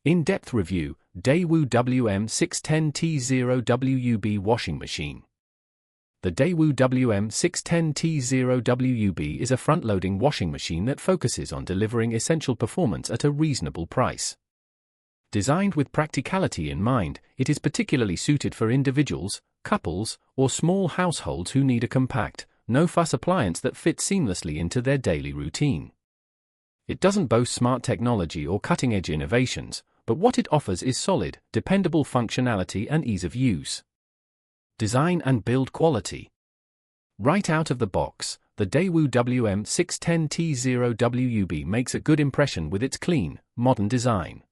In-depth review, Daewoo WM610T0WUB washing machine. The Daewoo WM610T0WUB is a front-loading washing machine that focuses on delivering essential performance at a reasonable price. Designed with practicality in mind, it is particularly suited for individuals, couples, or small households who need a compact, no-fuss appliance that fits seamlessly into their daily routine. It doesn't boast smart technology or cutting-edge innovations, but what it offers is solid, dependable functionality and ease of use. Design and build quality. Right out of the box, the Daewoo WM610T0WUB makes a good impression with its clean, modern design.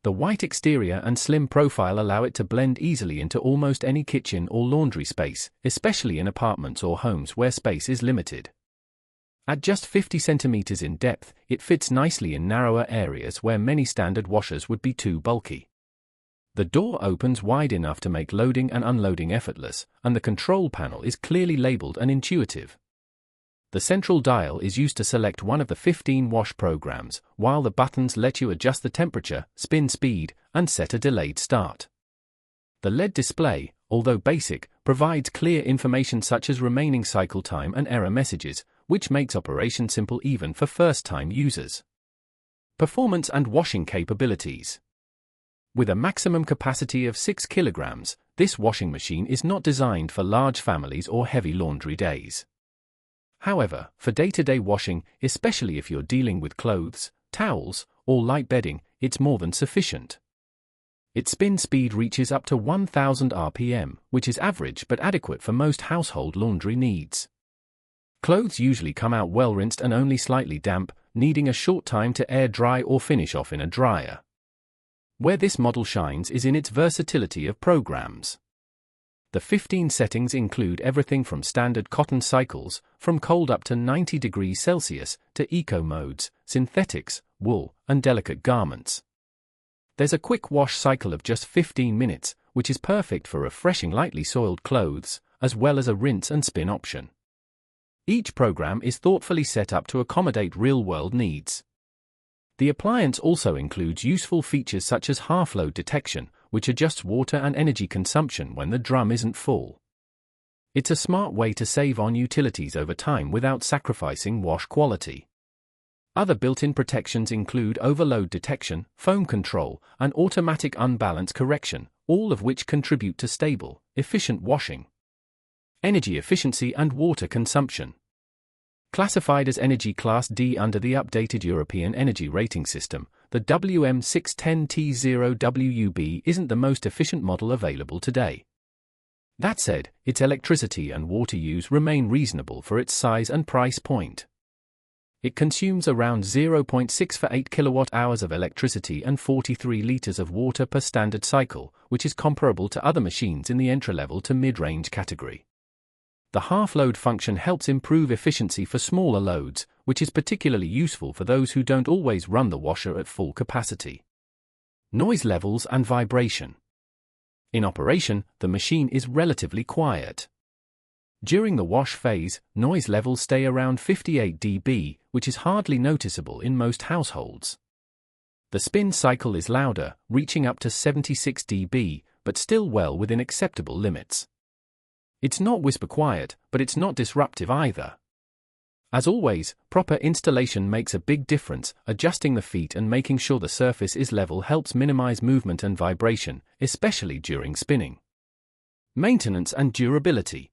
The white exterior and slim profile allow it to blend easily into almost any kitchen or laundry space, especially in apartments or homes where space is limited. At just 50 centimeters in depth, it fits nicely in narrower areas where many standard washers would be too bulky. The door opens wide enough to make loading and unloading effortless, and the control panel is clearly labeled and intuitive. The central dial is used to select one of the 15 wash programs, while the buttons let you adjust the temperature, spin speed, and set a delayed start. The LED display, although basic, provides clear information such as remaining cycle time and error messages, which makes operation simple even for first-time users. Performance and washing capabilities. With a maximum capacity of 6 kilograms, this washing machine is not designed for large families or heavy laundry days. However, for day-to-day washing, especially if you're dealing with clothes, towels, or light bedding, it's more than sufficient. Its spin speed reaches up to 1000 RPM, which is average but adequate for most household laundry needs. Clothes usually come out well rinsed and only slightly damp, needing a short time to air dry or finish off in a dryer. Where this model shines is in its versatility of programs. The 15 settings include everything from standard cotton cycles, from cold up to 90 degrees Celsius, to eco modes, synthetics, wool, and delicate garments. There's a quick wash cycle of just 15 minutes, which is perfect for refreshing lightly soiled clothes, as well as a rinse and spin option. Each program is thoughtfully set up to accommodate real-world needs. The appliance also includes useful features such as half-load detection, which adjusts water and energy consumption when the drum isn't full. It's a smart way to save on utilities over time without sacrificing wash quality. Other built-in protections include overload detection, foam control, and automatic unbalance correction, all of which contribute to stable, efficient washing. Energy efficiency and water consumption. Classified as Energy Class D under the updated European Energy Rating System, the WM610T0WUB isn't the most efficient model available today. That said, its electricity and water use remain reasonable for its size and price point. It consumes around 0.648 kilowatt-hours of electricity and 43 liters of water per standard cycle, which is comparable to other machines in the entry-level to mid-range category. The half-load function helps improve efficiency for smaller loads, which is particularly useful for those who don't always run the washer at full capacity. Noise levels and vibration. In operation, the machine is relatively quiet. During the wash phase, noise levels stay around 58 dB, which is hardly noticeable in most households. The spin cycle is louder, reaching up to 76 dB, but still well within acceptable limits. It's not whisper quiet, but it's not disruptive either. As always, proper installation makes a big difference. Adjusting the feet and making sure the surface is level helps minimize movement and vibration, especially during spinning. Maintenance and durability.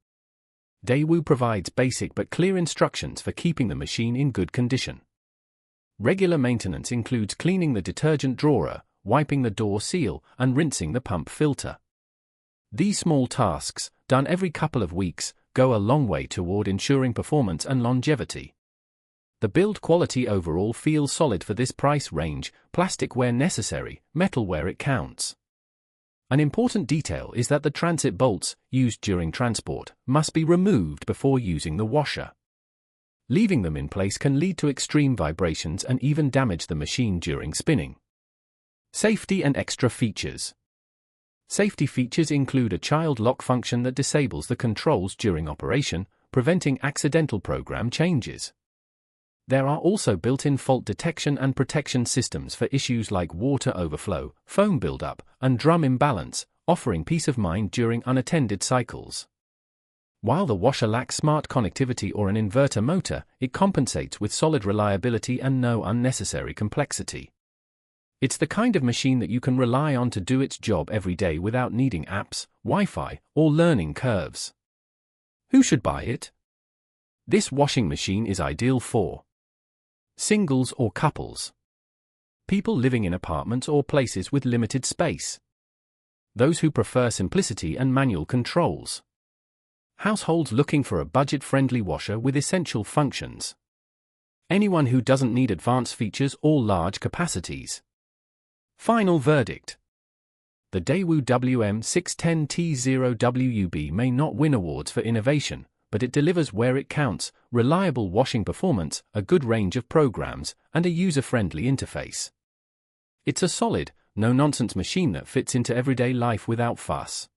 Daewoo provides basic but clear instructions for keeping the machine in good condition. Regular maintenance includes cleaning the detergent drawer, wiping the door seal, and rinsing the pump filter. These small tasks, done every couple of weeks, go a long way toward ensuring performance and longevity. The build quality overall feels solid for this price range, plastic where necessary, metal where it counts. An important detail is that the transit bolts, used during transport, must be removed before using the washer. Leaving them in place can lead to extreme vibrations and even damage the machine during spinning. Safety and extra features. Safety features include a child lock function that disables the controls during operation, preventing accidental program changes. There are also built-in fault detection and protection systems for issues like water overflow, foam buildup, and drum imbalance, offering peace of mind during unattended cycles. While the washer lacks smart connectivity or an inverter motor, it compensates with solid reliability and no unnecessary complexity. It's the kind of machine that you can rely on to do its job every day without needing apps, Wi-Fi, or learning curves. Who should buy it? This washing machine is ideal for singles or couples, people living in apartments or places with limited space, those who prefer simplicity and manual controls, households looking for a budget-friendly washer with essential functions, anyone who doesn't need advanced features or large capacities. Final verdict. The Daewoo WM610T0WUB may not win awards for innovation, but it delivers where it counts: reliable washing performance, a good range of programs, and a user-friendly interface. It's a solid, no-nonsense machine that fits into everyday life without fuss.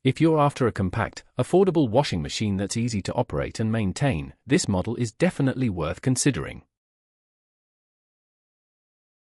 If you're after a compact, affordable washing machine that's easy to operate and maintain, this model is definitely worth considering.